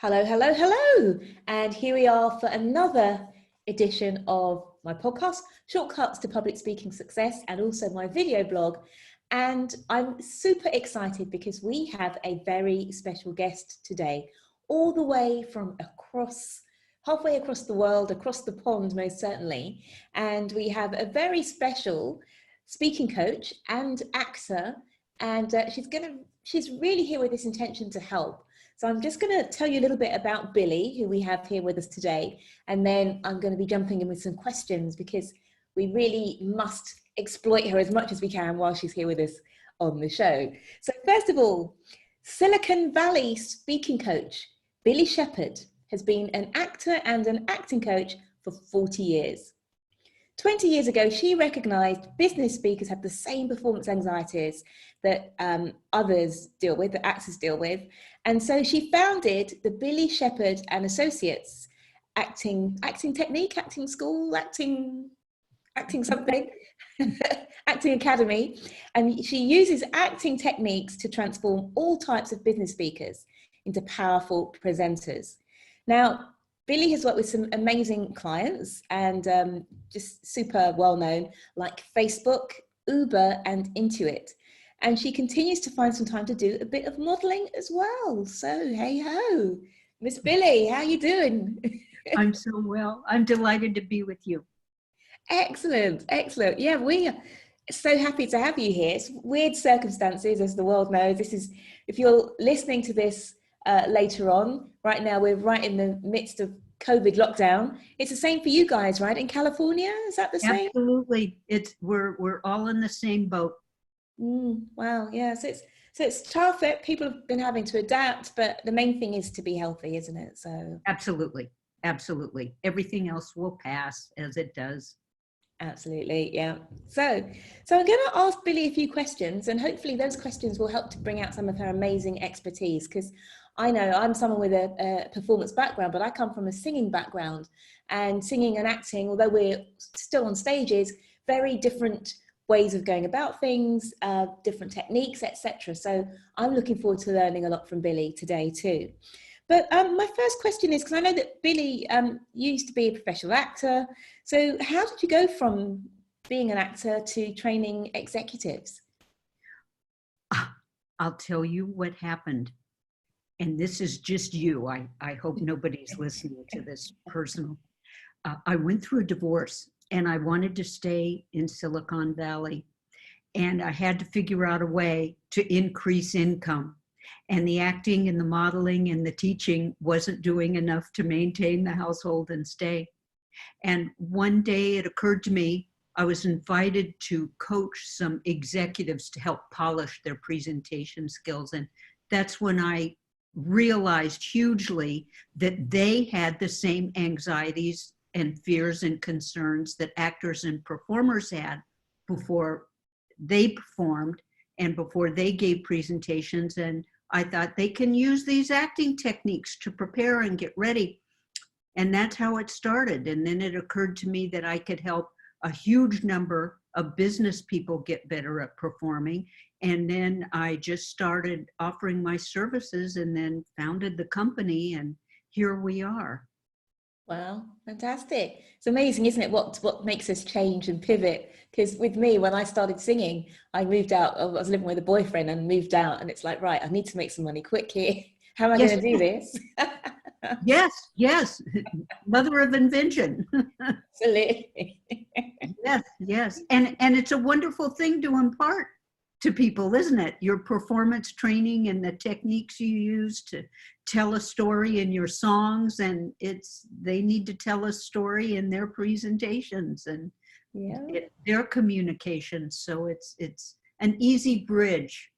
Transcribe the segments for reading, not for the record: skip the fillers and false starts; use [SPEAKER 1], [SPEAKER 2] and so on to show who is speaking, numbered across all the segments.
[SPEAKER 1] Hello, hello, hello. And here we are for another edition of my podcast, Shortcuts to Public Speaking Success, and also my video blog. And I'm super excited because we have a very special guest today, all the way from halfway across the world, across the pond, most certainly. And we have a very special speaking coach and actor, and she's really here with this intention to help. So I'm just going to tell you a little bit about Billie, who we have here with us today, and then I'm going to be jumping in with some questions because we really must exploit her as much as we can while she's here with us on the show. So first of all, Silicon Valley speaking coach Billie Shepard has been an actor and an acting coach for 40 years. 20 years ago, she recognized business speakers have the same performance anxieties that others deal with, that actors deal with. And so she founded the Billie Shepard and Associates acting technique, acting school, acting something, acting academy. And she uses acting techniques to transform all types of business speakers into powerful presenters. Now, Billie has worked with some amazing clients and just super well-known like Facebook, Uber and Intuit. And she continues to find some time to do a bit of modeling as well. So, hey ho, Miss Billie, how you doing?
[SPEAKER 2] I'm so well. I'm delighted to be with you.
[SPEAKER 1] Excellent, excellent. Yeah, we are so happy to have you here. It's weird circumstances, as the world knows. This is, if you're listening to this later on, right now we're right in the midst of COVID lockdown. It's the same for you guys, right? In California, is that the same?
[SPEAKER 2] Absolutely. We're all in the same boat.
[SPEAKER 1] Wow, yeah. So it's tough. People have been having to adapt, but the main thing is to be healthy, isn't it? So
[SPEAKER 2] absolutely, absolutely. Everything else will pass as it does.
[SPEAKER 1] Absolutely, yeah. So I'm going to ask Billie a few questions, and hopefully those questions will help to bring out some of her amazing expertise, because I know I'm someone with a performance background, but I come from a singing background, and singing and acting, although we're still on stages, very different ways of going about things, different techniques, etc. So I'm looking forward to learning a lot from Billie today too. But my first question is, because I know that Billie used to be a professional actor. So how did you go from being an actor to training executives?
[SPEAKER 2] I'll tell you what happened. And this is just you. I hope nobody's listening to this personal. I went through a divorce and I wanted to stay in Silicon Valley. And I had to figure out a way to increase income. And the acting and the modeling and the teaching wasn't doing enough to maintain the household and stay. And one day it occurred to me, I was invited to coach some executives to help polish their presentation skills. And that's when I realized hugely that they had the same anxieties and fears and concerns that actors and performers had before they performed and before they gave presentations. And I thought they can use these acting techniques to prepare and get ready. And that's how it started. And then it occurred to me that I could help a huge number of business people get better at performing. And then I just started offering my services and then founded the company, and here we are.
[SPEAKER 1] Wow, fantastic. It's amazing, isn't it, what makes us change and pivot? Because with me, when I started singing, I moved out. I was living with a boyfriend and moved out, and it's like, right, I need to make some money quick here. How am I going to do this?
[SPEAKER 2] Yes. Mother of invention.
[SPEAKER 1] Absolutely.
[SPEAKER 2] Yes. And it's a wonderful thing to impart to people, isn't it? Your performance training and the techniques you use to tell a story in your songs, and they need to tell a story in their presentations and their communications. So it's an easy bridge.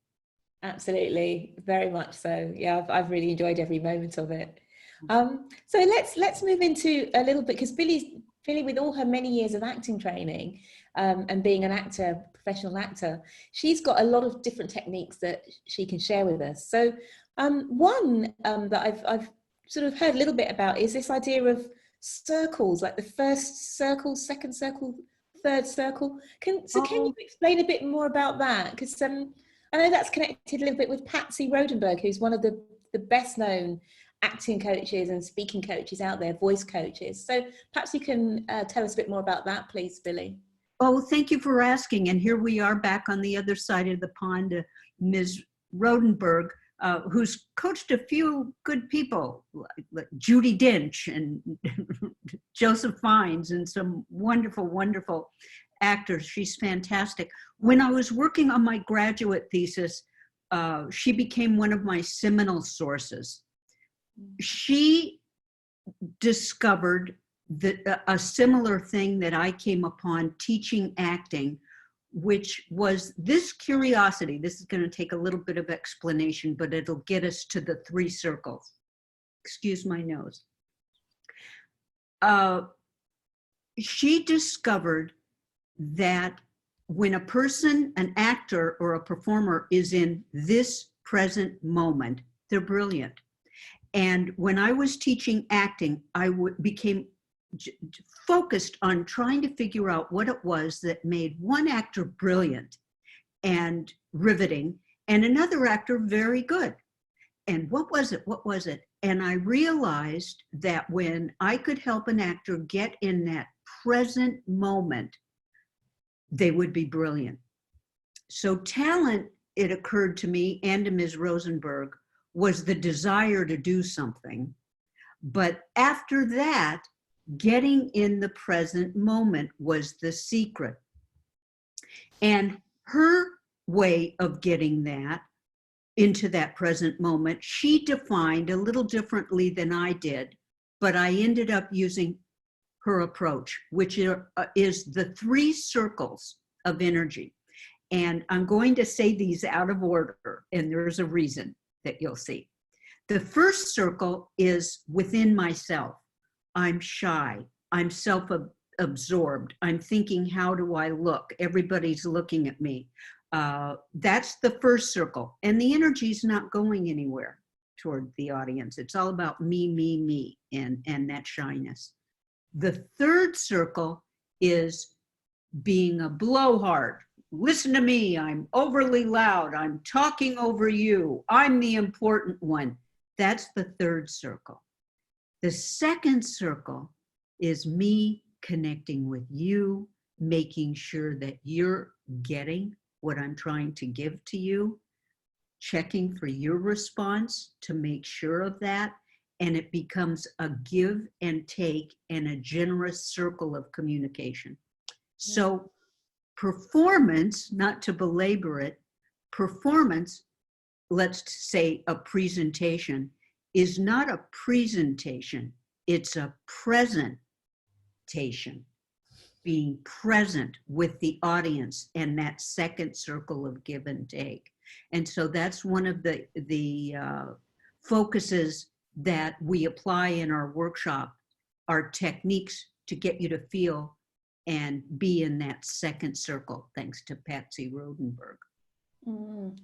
[SPEAKER 1] Absolutely, very much so. Yeah, I've really enjoyed every moment of it. So let's move into a little bit, because Billie, with all her many years of acting training and being an actor, professional actor, she's got a lot of different techniques that she can share with us. So one that I've sort of heard a little bit about is this idea of circles, like the first circle, second circle, third circle. Can you explain a bit more about that? Because I know that's connected a little bit with Patsy Rodenberg, who's one of the best known acting coaches and speaking coaches out there, voice coaches. So perhaps you can tell us a bit more about that, please, Billie.
[SPEAKER 2] Oh, thank you for asking. And here we are back on the other side of the pond, Ms. Rodenberg, who's coached a few good people, like Judi Dench and Joseph Fiennes, and some wonderful, wonderful actors. She's fantastic. When I was working on my graduate thesis, she became one of my seminal sources. She discovered a similar thing that I came upon teaching acting, which was this curiosity. This is going to take a little bit of explanation, but it'll get us to the 3 circles. Excuse my nose. She discovered that when a person, an actor or a performer, is in this present moment, they're brilliant. And when I was teaching acting, I became focused on trying to figure out what it was that made one actor brilliant and riveting and another actor very good. And what was it? What was it? And I realized that when I could help an actor get in that present moment, they would be brilliant. So talent, it occurred to me and to Ms. Rosenberg, was the desire to do something. But after that, getting in the present moment was the secret. And her way of getting that into that present moment, she defined a little differently than I did, but I ended up using her approach, which is the 3 circles of energy. And I'm going to say these out of order, and there's a reason that you'll see. The first circle is within myself. I'm shy, I'm self-absorbed, I'm thinking, how do I look? Everybody's looking at me. That's the first circle. And the energy's not going anywhere toward the audience. It's all about me, and that shyness. The third circle is being a blowhard. Listen to me, I'm overly loud, I'm talking over you, I'm the important one. That's the third circle. The second circle is me connecting with you, making sure that you're getting what I'm trying to give to you, checking for your response to make sure of that, and it becomes a give and take and a generous circle of communication. So performance, not to belabor it, performance, let's say a presentation, is not a presentation, it's a presentation, being present with the audience and that second circle of give and take. And so that's one of the focuses that we apply in our workshop, are techniques to get you to feel and be in that second circle, thanks to Patsy Rodenberg.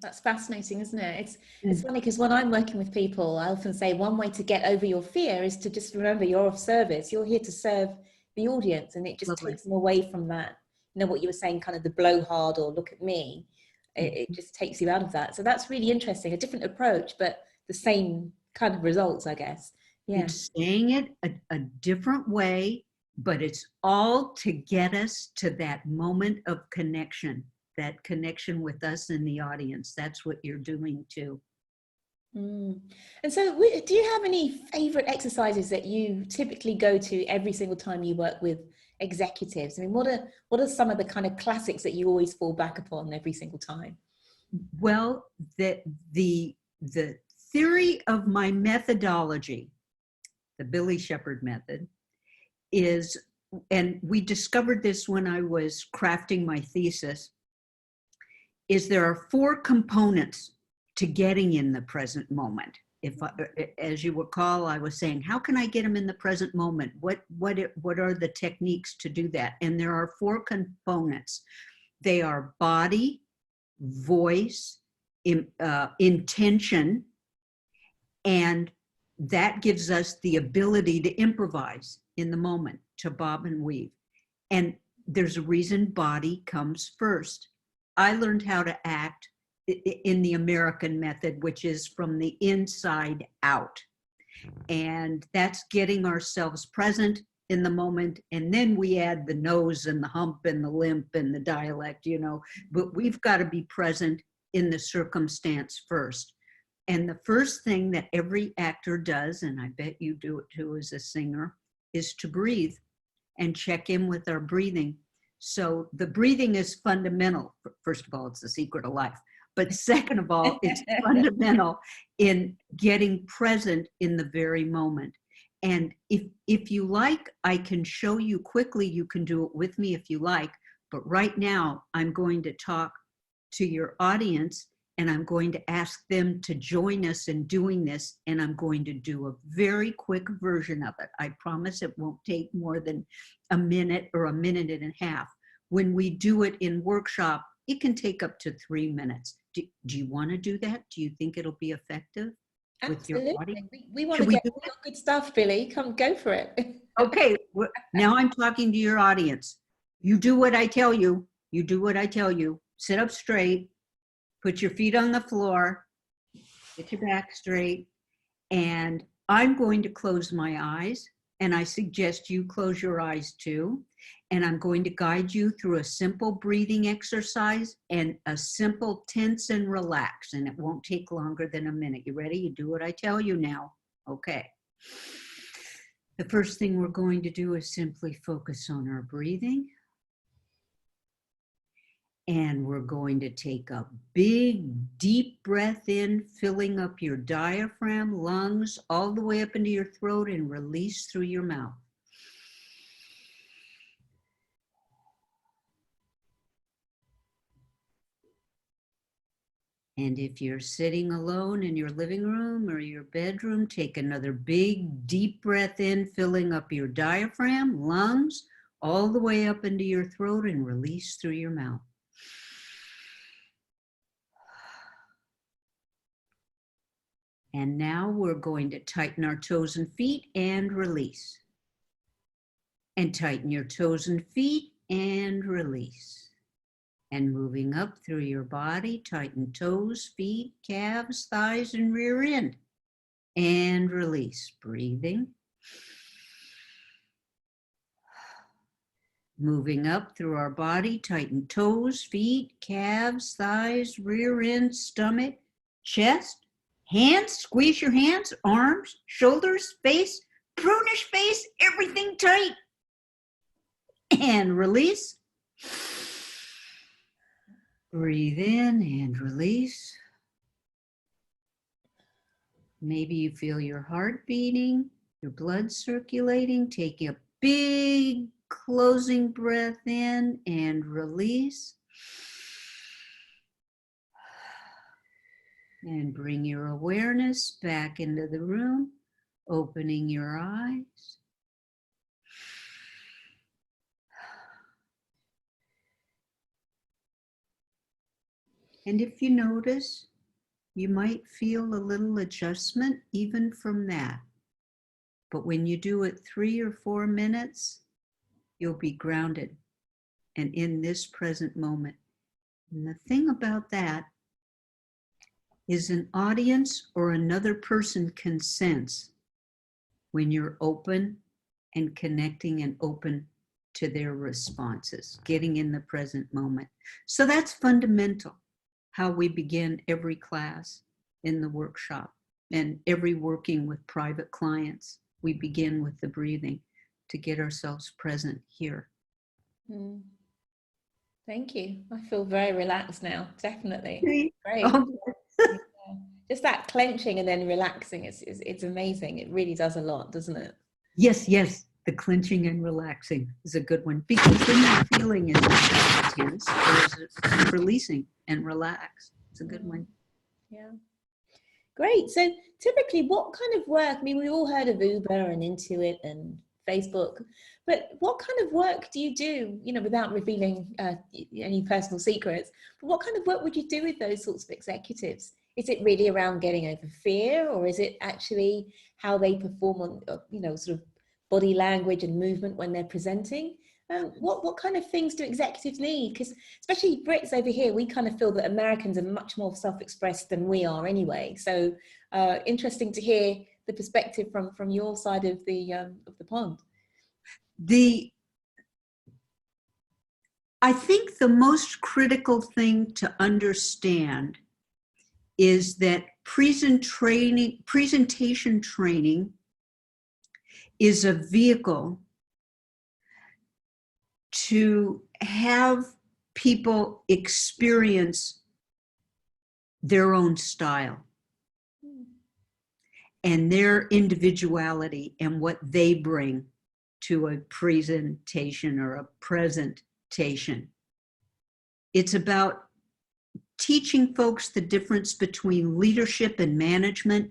[SPEAKER 1] That's fascinating, isn't it? It's funny because when I'm working with people, I often say one way to get over your fear is to just remember you're of service. You're here to serve the audience, and it just takes them away from that. You know what you were saying, kind of the blowhard or look at me. It just takes you out of that. So that's really interesting. A different approach, but the same kind of results, I guess. Yeah.
[SPEAKER 2] It's saying it a different way, but it's all to get us to that moment of connection. That connection with us in the audience. That's what you're doing too.
[SPEAKER 1] And so do you have any favorite exercises that you typically go to every single time you work with executives? I mean, what are some of the kind of classics that you always fall back upon every single time?
[SPEAKER 2] Well, the theory of my methodology, the Billie SHEPARD method, is, and we discovered this when I was crafting my thesis, is there are 4 components to getting in the present moment. As you recall, I was saying, how can I get them in the present moment? What are the techniques to do that? And there are 4 components. They are body, voice, intention, and that gives us the ability to improvise in the moment, to bob and weave. And there's a reason body comes first. I learned how to act in the American method, which is from the inside out. And that's getting ourselves present in the moment. And then we add the nose and the hump and the limp and the dialect, you know, but we've got to be present in the circumstance first. And the first thing that every actor does, and I bet you do it too as a singer, is to breathe and check in with our breathing. So the breathing is fundamental. First of all, it's the secret of life. But second of all, it's fundamental in getting present in the very moment. And if you like, I can show you quickly. You can do it with me if you like. But right now, I'm going to talk to your audience, and I'm going to ask them to join us in doing this, and I'm going to do a very quick version of it. I promise it won't take more than a minute or a minute and a half. When we do it in workshop, it can take up to 3 minutes. Do you want to do that? Do you think it'll be effective with your audience?
[SPEAKER 1] We want to get your good stuff, Billie. Come, go for it.
[SPEAKER 2] Okay, now I'm talking to your audience. You do what I tell you. You do what I tell you. Sit up straight. Put your feet on the floor, get your back straight, and I'm going to close my eyes, and I suggest you close your eyes too, and I'm going to guide you through a simple breathing exercise and a simple tense and relax, and it won't take longer than a minute. You ready? You do what I tell you now. Okay. The first thing we're going to do is simply focus on our breathing. And we're going to take a big, deep breath in, filling up your diaphragm, lungs, all the way up into your throat, and release through your mouth. And if you're sitting alone in your living room or your bedroom, take another big, deep breath in, filling up your diaphragm, lungs, all the way up into your throat, and release through your mouth. And now we're going to tighten our toes and feet and release. And tighten your toes and feet and release. And moving up through your body, tighten toes, feet, calves, thighs, and rear end. And release. Breathing. Moving up through our body, tighten toes, feet, calves, thighs, rear end, stomach, chest, hands, squeeze your hands, arms, shoulders, face, prunish face, everything tight. And release. Breathe in and release. Maybe you feel your heart beating, your blood circulating. Take a big closing breath in and release. And bring your awareness back into the room, opening your eyes. And if you notice, you might feel a little adjustment even from that. But when you do it 3 or 4 minutes, you'll be grounded and in this present moment. And the thing about that is an audience or another person can sense when you're open and connecting and open to their responses, getting in the present moment. So that's fundamental, how we begin every class in the workshop and every working with private clients. We begin with the breathing to get ourselves present here.
[SPEAKER 1] Thank you. I feel very relaxed now, definitely. Great. Just that clenching and then relaxing, it's amazing. It really does a lot, doesn't it?
[SPEAKER 2] Yes, yes. The clenching and relaxing is a good one, because then that feeling is tense, or is it releasing and relax? It's a good one.
[SPEAKER 1] Yeah. Great. So typically, what kind of work, I mean, we've all heard of Uber and Intuit and Facebook, but what kind of work do you do, you know, without revealing any personal secrets, but what kind of work would you do with those sorts of executives? Is it really around getting over fear, or is it actually how they perform on, you know, sort of body language and movement when they're presenting? What kind of things do executives need? Because especially Brits over here, we kind of feel that Americans are much more self-expressed than we are anyway. So interesting to hear the perspective from your side of the pond.
[SPEAKER 2] I think the most critical thing to understand is that presentation training is a vehicle to have people experience their own style and their individuality and what they bring to a presentation or a presentation. It's about teaching folks the difference between leadership and management.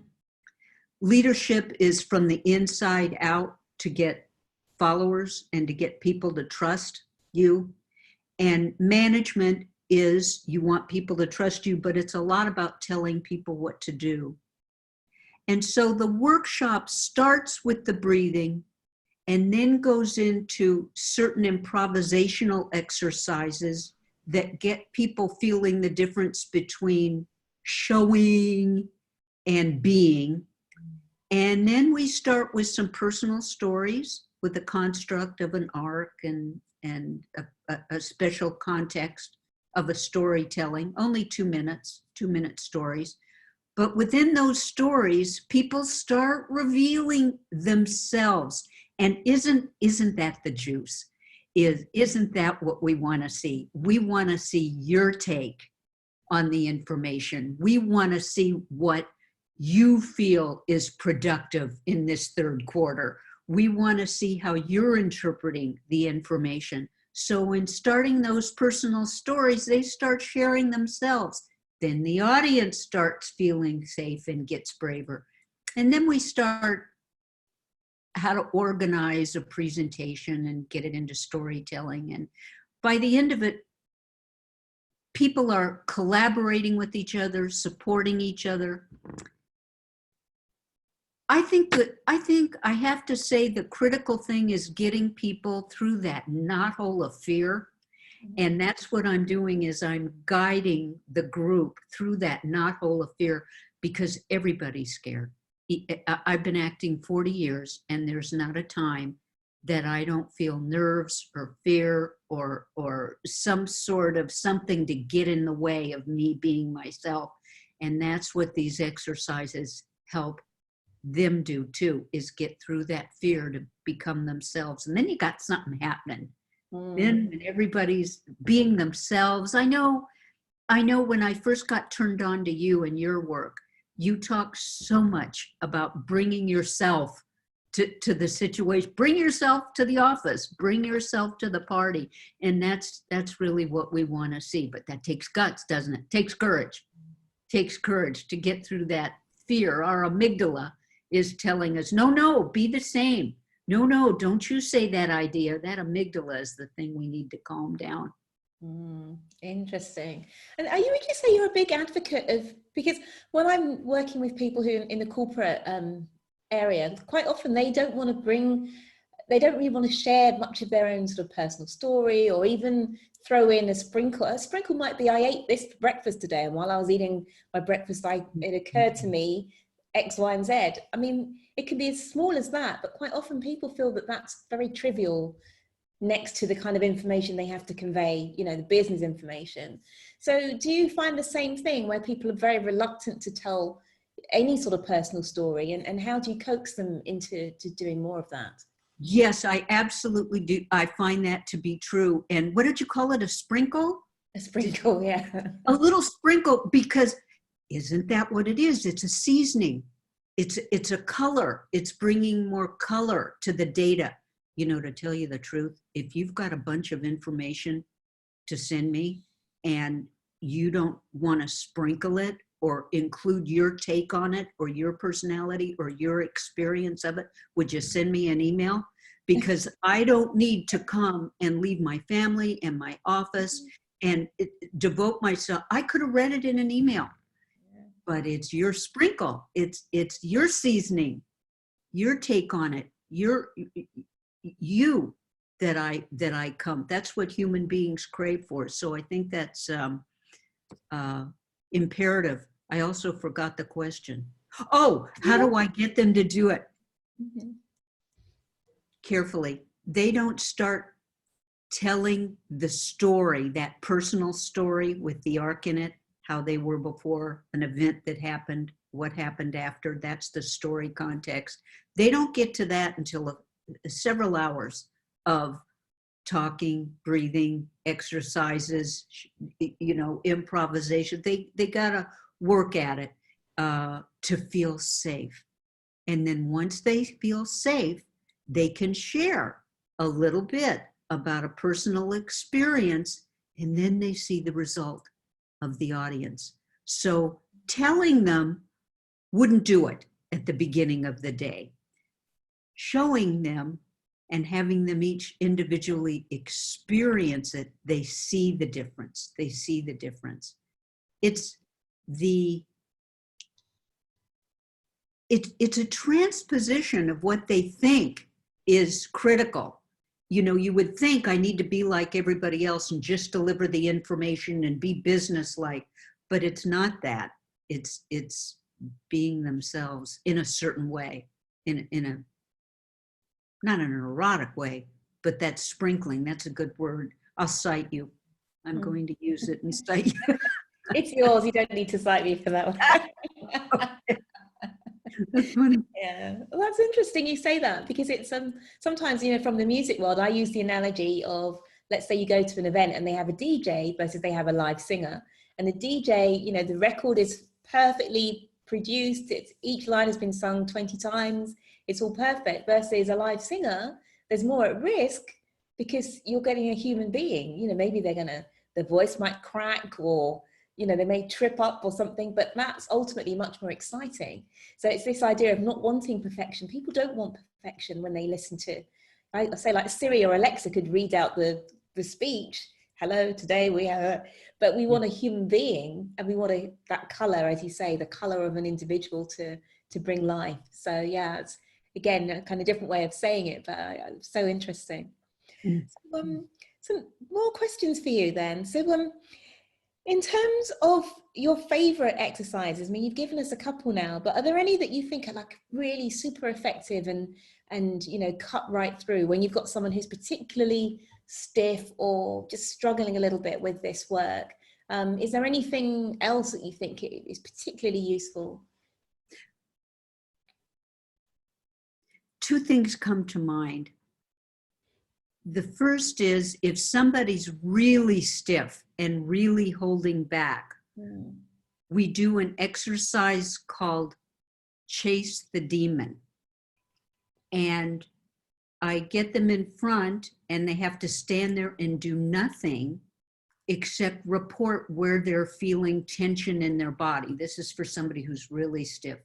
[SPEAKER 2] Leadership is from the inside out to get followers and to get people to trust you. And management is you want people to trust you, but it's a lot about telling people what to do. And so the workshop starts with the breathing and then goes into certain improvisational exercises that get people feeling the difference between showing and being. And then we start with some personal stories with the construct of an arc and a special context of a storytelling, only 2 minutes, 2-minute stories. But within those stories, people start revealing themselves. And isn't that the juice? Isn't that what we want to see? We want to see your take on the information. We want to see what you feel is productive in this third quarter. We want to see how you're interpreting the information. So in starting those personal stories, they start sharing themselves. Then the audience starts feeling safe and gets braver. And then we start how to organize a presentation and get it into storytelling. And by the end of it, people are collaborating with each other, supporting each other. I think I have to say the critical thing is getting people through that knothole of fear. And that's what I'm doing, is I'm guiding the group through that knothole of fear, because everybody's scared. I've been acting 40 years, and there's not a time that I don't feel nerves or fear or some sort of something to get in the way of me being myself. And that's what these exercises help them do too, is get through that fear to become themselves. And then you got something happening. Then when everybody's being themselves, I know when I first got turned on to you and your work, you talk so much about bringing yourself to the situation, bring yourself to the office, bring yourself to the party. And that's really what we want to see. But that takes guts, doesn't it? Takes courage. Takes courage to get through that fear. Our amygdala is telling us, no, be the same. No, don't you say that idea. That amygdala is the thing we need to calm down.
[SPEAKER 1] Interesting. And would you say you're a big advocate of, because when I'm working with people who in the corporate area, quite often they don't really want to share much of their own sort of personal story, or even throw in a sprinkle. A sprinkle might be, I ate this for breakfast today, and while I was eating my breakfast, it occurred to me X, Y, and Z. I mean, it can be as small as that, but quite often people feel that that's very trivial next to the kind of information they have to convey, the business information. So do you find the same thing, where people are very reluctant to tell any sort of personal story, and how do you coax them into doing more of that?
[SPEAKER 2] Yes, I absolutely do. I find that to be true. And what did you call it? A sprinkle?
[SPEAKER 1] A sprinkle, yeah.
[SPEAKER 2] A little sprinkle, because isn't that what it is? It's a seasoning. It's a color. It's bringing more color to the data. To tell you the truth, if you've got a bunch of information to send me and you don't want to sprinkle it or include your take on it or your personality or your experience of it, would you send me an email? Because I don't need to come and leave my family and my office and devote myself. I could have read it in an email, but it's your sprinkle. It's your seasoning, your take on it, you that I come. That's what human beings crave for. So I think that's imperative. I also forgot the question. Oh, how do I get them to do it?
[SPEAKER 1] Mm-hmm.
[SPEAKER 2] Carefully. They don't start telling the story, that personal story with the arc in it, how they were before, an event that happened, what happened after. That's the story context. They don't get to that until several hours of talking, breathing, exercises, improvisation. They gotta work at it to feel safe. And then once they feel safe, they can share a little bit about a personal experience, and then they see the result of the audience. So telling them wouldn't do it at the beginning of the day. Showing them and having them each individually experience it, they see the difference. They see the difference. It's a transposition of what they think is critical. You would think I need to be like everybody else and just deliver the information and be businesslike, but it's not that. It's being themselves in a certain way, in a not in an erotic way, but that sprinkling, that's a good word. I'll cite you. I'm going to use it and cite you.
[SPEAKER 1] It's yours. You don't need to cite me for that one.
[SPEAKER 2] Okay. That's funny.
[SPEAKER 1] Yeah, well, that's interesting you say that, because it's sometimes, from the music world, I use the analogy of, let's say you go to an event and they have a DJ versus they have a live singer, and the DJ, the record is perfectly produced, each line has been sung 20 times, it's all perfect, versus a live singer, there's more at risk because you're getting a human being. Maybe the voice might crack, or they may trip up or something, but that's ultimately much more exciting. So it's this idea of not wanting perfection. People don't want perfection when they listen to, I say, like Siri or Alexa could read out the speech. Hello, today we have, but we want a human being, and we want that color, as you say, the color of an individual to bring life. So yeah, it's again a kind of different way of saying it, but so interesting. So, some more questions for you then. So in terms of your favorite exercises, I mean, you've given us a couple now, but are there any that you think are like really super effective and cut right through when you've got someone who's particularly stiff or just struggling a little bit with this work? Is there anything else that you think is particularly useful?
[SPEAKER 2] Two things come to mind. The first is, if somebody's really stiff and really holding back, we do an exercise called Chase the Demon. And I get them in front, and they have to stand there and do nothing except report where they're feeling tension in their body. This is for somebody who's really stiff.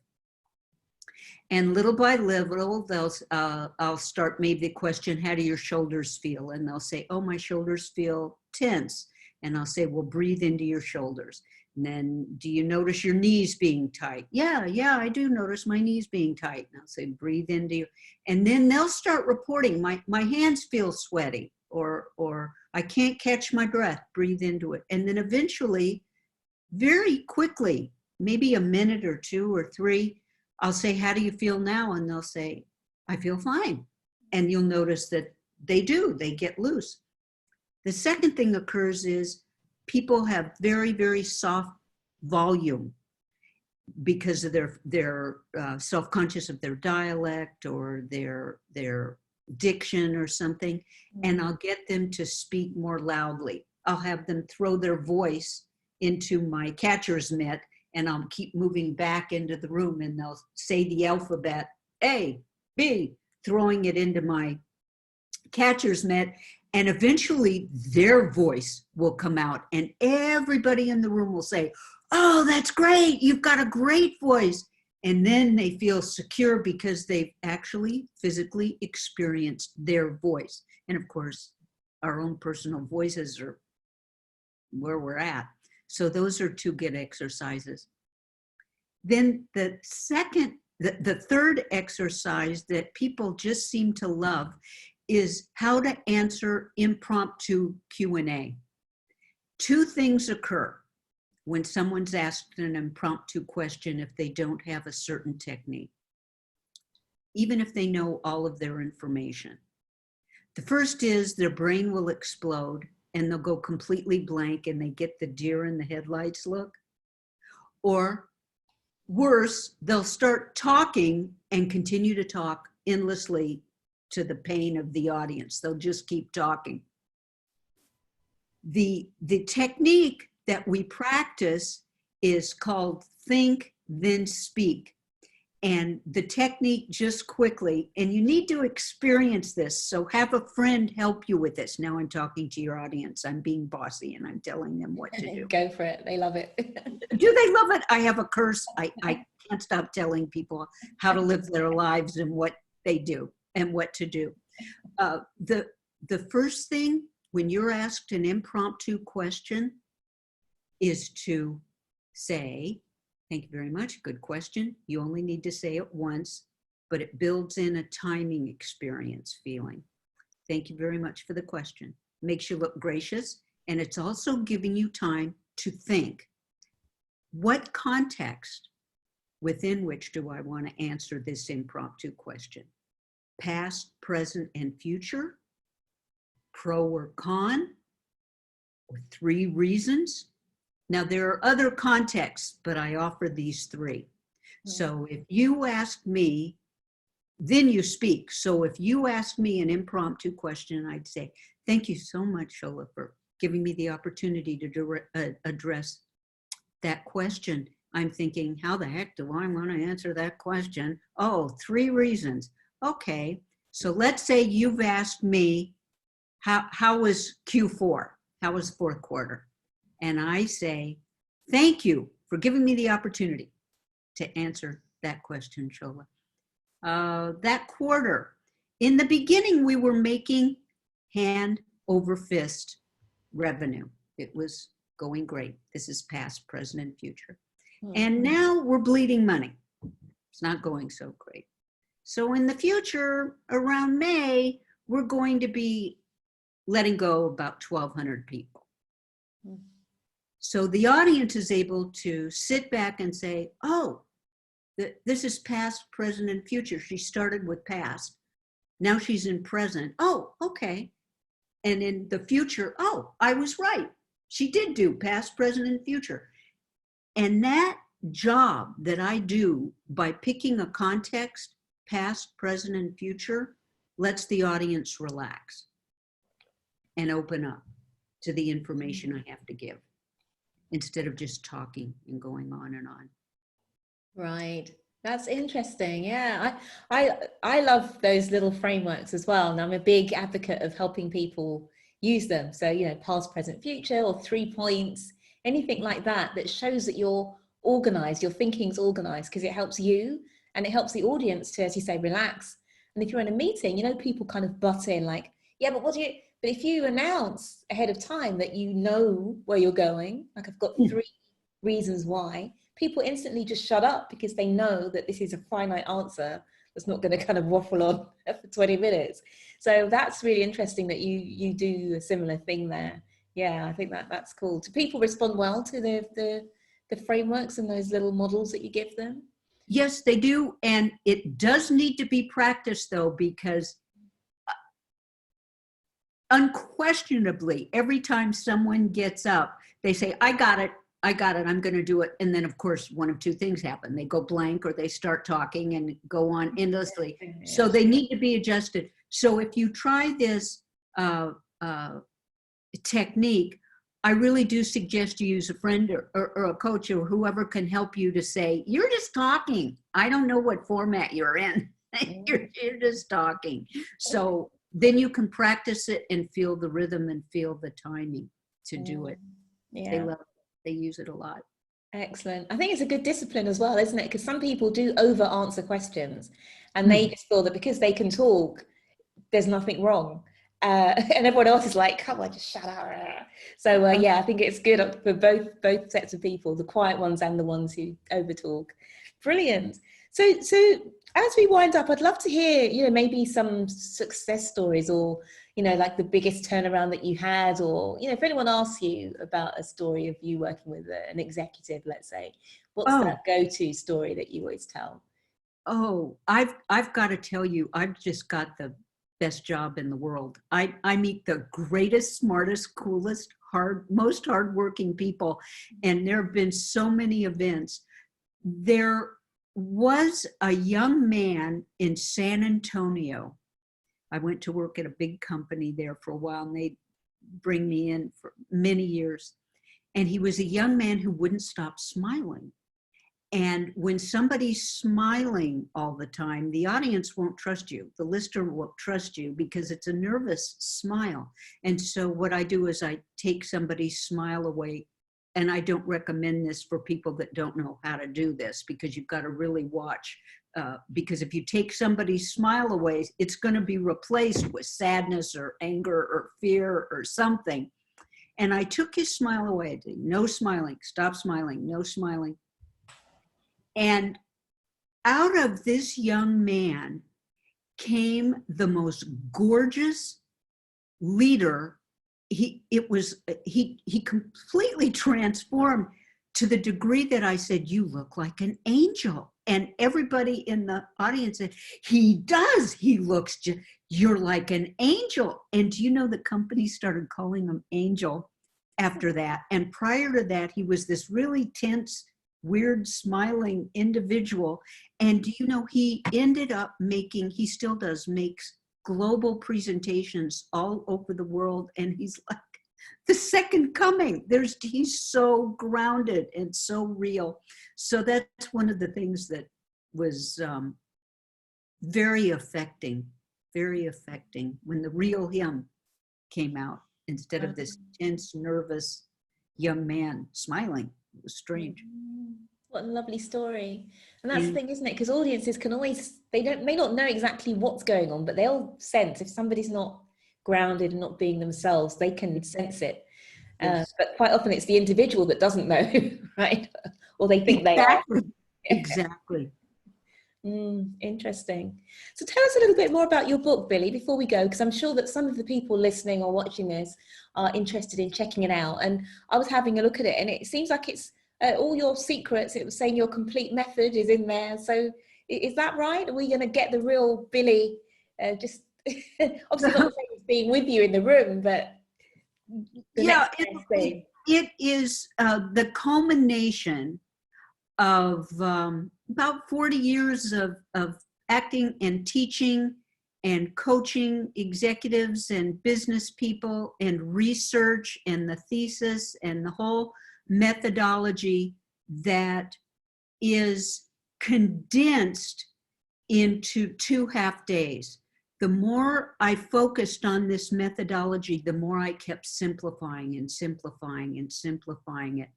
[SPEAKER 2] And little by little, I'll start maybe the question, how do your shoulders feel? And they'll say, oh, my shoulders feel tense. And I'll say, well, breathe into your shoulders. And then, do you notice your knees being tight? Yeah, I do notice my knees being tight. And I'll say, breathe into you. And then they'll start reporting, my hands feel sweaty, or I can't catch my breath, breathe into it. And then eventually, very quickly, maybe a minute or 2 or 3, I'll say, how do you feel now? And they'll say, I feel fine. And you'll notice that they get loose. The second thing occurs is people have very, very soft volume because of their self-conscious of their dialect or their diction or something. And I'll get them to speak more loudly. I'll have them throw their voice into my catcher's mitt, and I'll keep moving back into the room, and they'll say the alphabet, A, B, throwing it into my catcher's mitt, and eventually their voice will come out, and everybody in the room will say, oh, that's great, you've got a great voice. And then they feel secure because they've actually physically experienced their voice. And of course, our own personal voices are where we're at. So those are 2 good exercises. Then the third exercise that people just seem to love is how to answer impromptu Q&A. 2 things occur. when someone's asked an impromptu question if they don't have a certain technique, even if they know all of their information. The first is their brain will explode and they'll go completely blank and they get the deer in the headlights look. Or worse, they'll start talking and continue to talk endlessly to the pain of the audience. They'll just keep talking. The technique that we practice is called think, then speak. And the technique, just quickly, and you need to experience this, so have a friend help you with this. Now I'm talking to your audience. I'm being bossy and I'm telling them what to do.
[SPEAKER 1] Go for it. They love it.
[SPEAKER 2] Do they love it? I have a curse. I can't stop telling people how to live their lives and what they do and what to do. The first thing when you're asked an impromptu question is to say, thank you very much, good question. You only need to say it once, but it builds in a timing experience feeling. Thank you very much for the question. Makes you look gracious, and it's also giving you time to think. What context within which do I want to answer this impromptu question? Past, present, and future? Pro or con? Or 3 reasons? Now, there are other contexts, but I offer these 3. So if you ask me, then you speak. So if you ask me an impromptu question, I'd say, thank you so much, Shola, for giving me the opportunity to address that question. I'm thinking, how the heck do I want to answer that question? Oh, 3 reasons. Okay, so let's say you've asked me, how was Q4? How was 4th quarter? And I say, thank you for giving me the opportunity to answer that question, Shola. That quarter, in the beginning, we were making hand over fist revenue. It was going great. This is past, present, and future. And now we're bleeding money. It's not going so great. So in the future, around May, we're going to be letting go about 1,200 people. So the audience is able to sit back and say, oh, this is past, present, and future. She started with past. Now she's in present. Oh, okay. And in the future, oh, I was right. She did do past, present, and future. And that job that I do by picking a context, past, present, and future, lets the audience relax and open up to the information I have to give, instead of just talking and going on and on.
[SPEAKER 1] Right. That's interesting. Yeah, I love those little frameworks as well. And I'm a big advocate of helping people use them. So, you know, past, present, future, or 3 points, anything like that, that shows that you're organized, your thinking's organized, because it helps you and it helps the audience to, as you say, relax. And if you're in a meeting, you know, people kind of butt in like, yeah, but what do you, but if you announce ahead of time that you know where you're going, like I've got 3 reasons why, people instantly just shut up because they know that this is a finite answer that's not going to kind of waffle on for 20 minutes. So that's really interesting that you do a similar thing there. Yeah, I think that's cool. Do people respond well to the frameworks and those little models that you give them?
[SPEAKER 2] Yes, they do. And it does need to be practiced, though, because unquestionably, every time someone gets up, they say, I got it, I'm going to do it. And then, of course, one of 2 things happen. They go blank or they start talking and go on endlessly. Yeah. So they need to be adjusted. So if you try this technique, I really do suggest you use a friend or a coach or whoever can help you to say, you're just talking. I don't know what format you're in. you're just talking. So then you can practice it and feel the rhythm and feel the timing to do it. Yeah. They love it. They use it a lot.
[SPEAKER 1] Excellent. I think it's a good discipline as well, isn't it? Because some people do over answer questions and they just feel that because they can talk, there's nothing wrong. And everyone else is like, come on, just shut up. So yeah, I think it's good for both sets of people, the quiet ones and the ones who over talk. Brilliant. So as we wind up, I'd love to hear, maybe some success stories, or, like the biggest turnaround that you had, or, if anyone asks you about a story of you working with an executive, let's say, what's that go-to story that you always tell?
[SPEAKER 2] Oh, I've got to tell you, I've just got the best job in the world. I meet the greatest, smartest, coolest, most hardworking people. And there have been so many events. There was a young man in San Antonio. I went to work at a big company there for a while, and they'd bring me in for many years. And he was a young man who wouldn't stop smiling. And when somebody's smiling all the time, the audience won't trust you. The listener won't trust you because it's a nervous smile. And so what I do is I take somebody's smile away. And I don't recommend this for people that don't know how to do this, because you've got to really watch. Because if you take somebody's smile away, it's going to be replaced with sadness or anger or fear or something. And I took his smile away. No smiling, stop smiling, no smiling. And out of this young man came the most gorgeous leader. He completely transformed, to the degree that I said, "You look like an angel." And everybody in the audience said, "He does. He looks you're like an angel." And do you know, the company started calling him Angel after that. And prior to that, he was this really tense, weird, smiling individual. And do you know, he ended up he still does, makes global presentations all over the world. And he's like the second coming. He's so grounded and so real. So that's one of the things that was very affecting when the real him came out, instead of this tense, nervous young man smiling. It was strange.
[SPEAKER 1] What a lovely story. And that's the thing, isn't it? Because audiences can always, may not know exactly what's going on, but they'll sense if somebody's not grounded and not being themselves, they can sense it.
[SPEAKER 2] Yes.
[SPEAKER 1] But quite often it's the individual that doesn't know, right? Or they think they are.
[SPEAKER 2] Exactly.
[SPEAKER 1] Interesting. So tell us a little bit more about your book, Billie, before we go, because I'm sure that some of the people listening or watching this are interested in checking it out. And I was having a look at it, and it seems like it's all your secrets. It was saying your complete method is in there. So is that right? Are we going to get the real Billie? Just obviously not the same as being with you in the room, but
[SPEAKER 2] yeah, it is the culmination of about 40 years of acting and teaching and coaching executives and business people, and research and the thesis and the whole methodology that is condensed into 2 half days. The more I focused on this methodology, the more I kept simplifying and simplifying and simplifying it.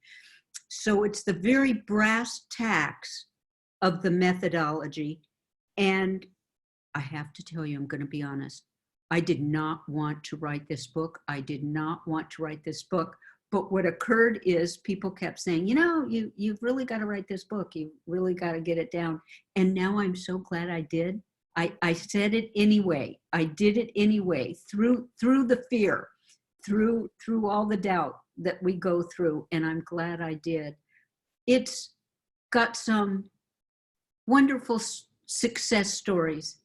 [SPEAKER 2] So it's the very brass tacks of the methodology. And I have to tell you, I'm going to be honest, I did not want to write this book. But what occurred is people kept saying, you've really got to write this book. You've really got to get it down. And now I'm so glad I did. I said it anyway. I did it anyway, through the fear, through all the doubt that we go through. And I'm glad I did. It's got some wonderful success stories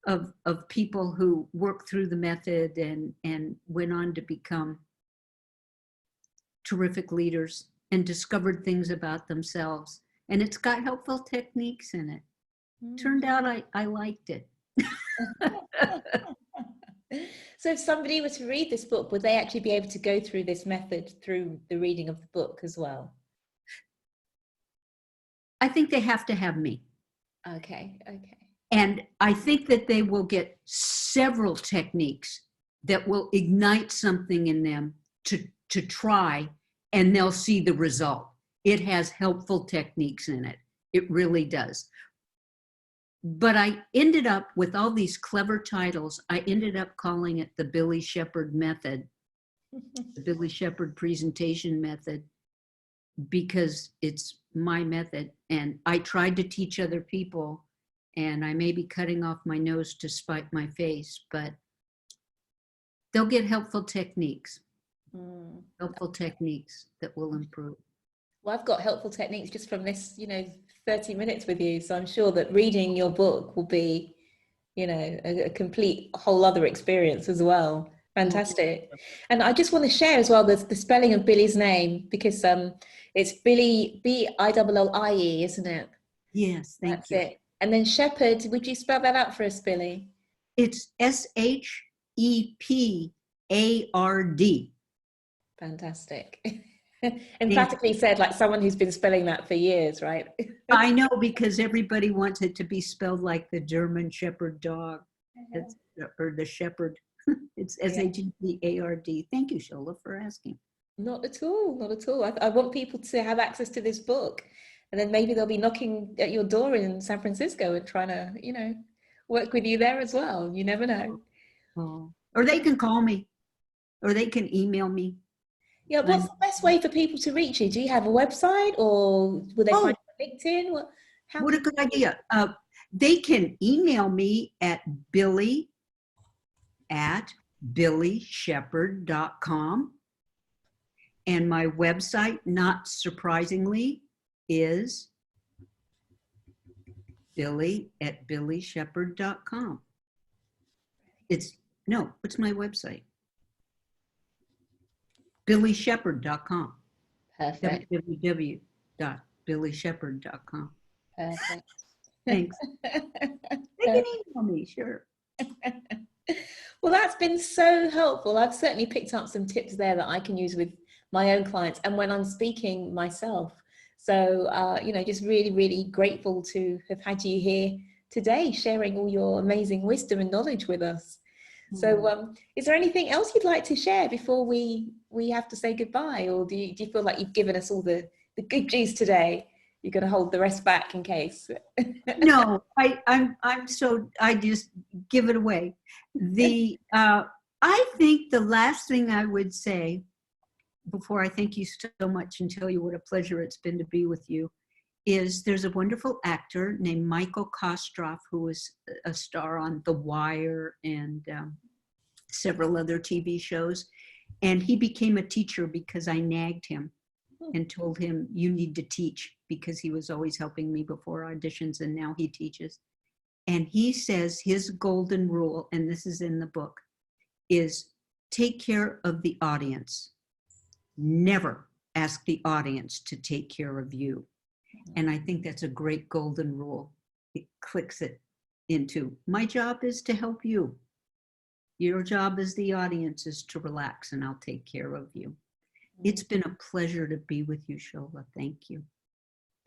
[SPEAKER 2] of people who worked through the method and went on to become terrific leaders and discovered things about themselves. And it's got helpful techniques in it. Turned out I liked it.
[SPEAKER 1] So if somebody were to read this book, would they actually be able to go through this method through the reading of the book as well?
[SPEAKER 2] I think they have to have me.
[SPEAKER 1] Okay.
[SPEAKER 2] And I think that they will get several techniques that will ignite something in them to try, and they'll see the result. It has helpful techniques in it. It really does. But I ended up with all these clever titles. I ended up calling it the Billie Shepard method, the Billie Shepard presentation method, because it's my method. And I tried to teach other people, and I may be cutting off my nose to spite my face, but they'll get helpful techniques that will improve.
[SPEAKER 1] Well, I've got helpful techniques just from this, 30 minutes with you. So I'm sure that reading your book will be, a complete whole other experience as well. Fantastic. And I just want to share as well the spelling of Billie's name, because it's Billie, Billie, isn't it?
[SPEAKER 2] Yes, thank you.
[SPEAKER 1] That's it. And then Shepherd, would you spell that out for us, Billie?
[SPEAKER 2] It's SHEPARD.
[SPEAKER 1] Fantastic. Emphatically said, like someone who's been spelling that for years, right?
[SPEAKER 2] I know, because everybody wants it to be spelled like the German Shepherd dog, or the shepherd. It's SHEPARD. Thank you, Shola, for asking.
[SPEAKER 1] Not at all, not at all. I want people to have access to this book, and then maybe they'll be knocking at your door in San Francisco and trying to, work with you there as well. You never know.
[SPEAKER 2] Oh. Or they can call me, or they can email me.
[SPEAKER 1] Yeah, what's the best way for people to reach you? Do you have a website, or will they find you on LinkedIn?
[SPEAKER 2] What a good idea. They can email me at billie@billieshepard.com. And my website, not surprisingly, is billie@billieshepard.com. It's my website? BillieShepard.com.
[SPEAKER 1] Perfect.
[SPEAKER 2] www.billieshepard.com.
[SPEAKER 1] Perfect.
[SPEAKER 2] Thanks. They can email me, sure.
[SPEAKER 1] Well, that's been so helpful. I've certainly picked up some tips there that I can use with my own clients and when I'm speaking myself. So, just really, really grateful to have had you here today, sharing all your amazing wisdom and knowledge with us. So is there anything else you'd like to share before we have to say goodbye? Or do you feel like you've given us all the good juice today? You're going to hold the rest back in case?
[SPEAKER 2] No, I just give it away. I think the last thing I would say before I thank you so much and tell you what a pleasure it's been to be with you is there's a wonderful actor named Michael Kostroff who was a star on The Wire and several other TV shows. And he became a teacher because I nagged him and told him, you need to teach, because he was always helping me before auditions, and now he teaches. And he says his golden rule, and this is in the book, is take care of the audience. Never ask the audience to take care of you. And I think that's a great golden rule. It clicks it into, my job is to help you. Your job as the audience is to relax, and I'll take care of you. It's been a pleasure to be with you, Shola. Thank you.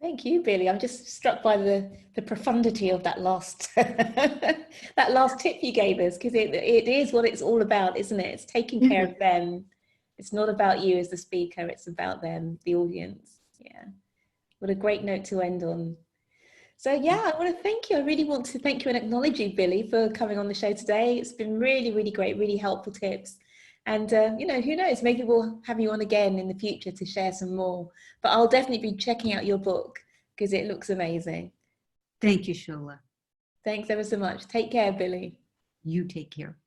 [SPEAKER 1] Thank you, Billie. I'm just struck by the profundity of that last that last tip you gave us, because it is what it's all about, isn't it? It's taking care of them. It's not about you as the speaker, it's about them, the audience. Yeah. What a great note to end on. So yeah, I want to thank you. I really want to thank you and acknowledge you, Billie, for coming on the show today. It's been really, really great, really helpful tips. And, who knows, maybe we'll have you on again in the future to share some more. But I'll definitely be checking out your book because it looks amazing.
[SPEAKER 2] Thank you, Shola.
[SPEAKER 1] Thanks ever so much. Take care, Billie.
[SPEAKER 2] You take care.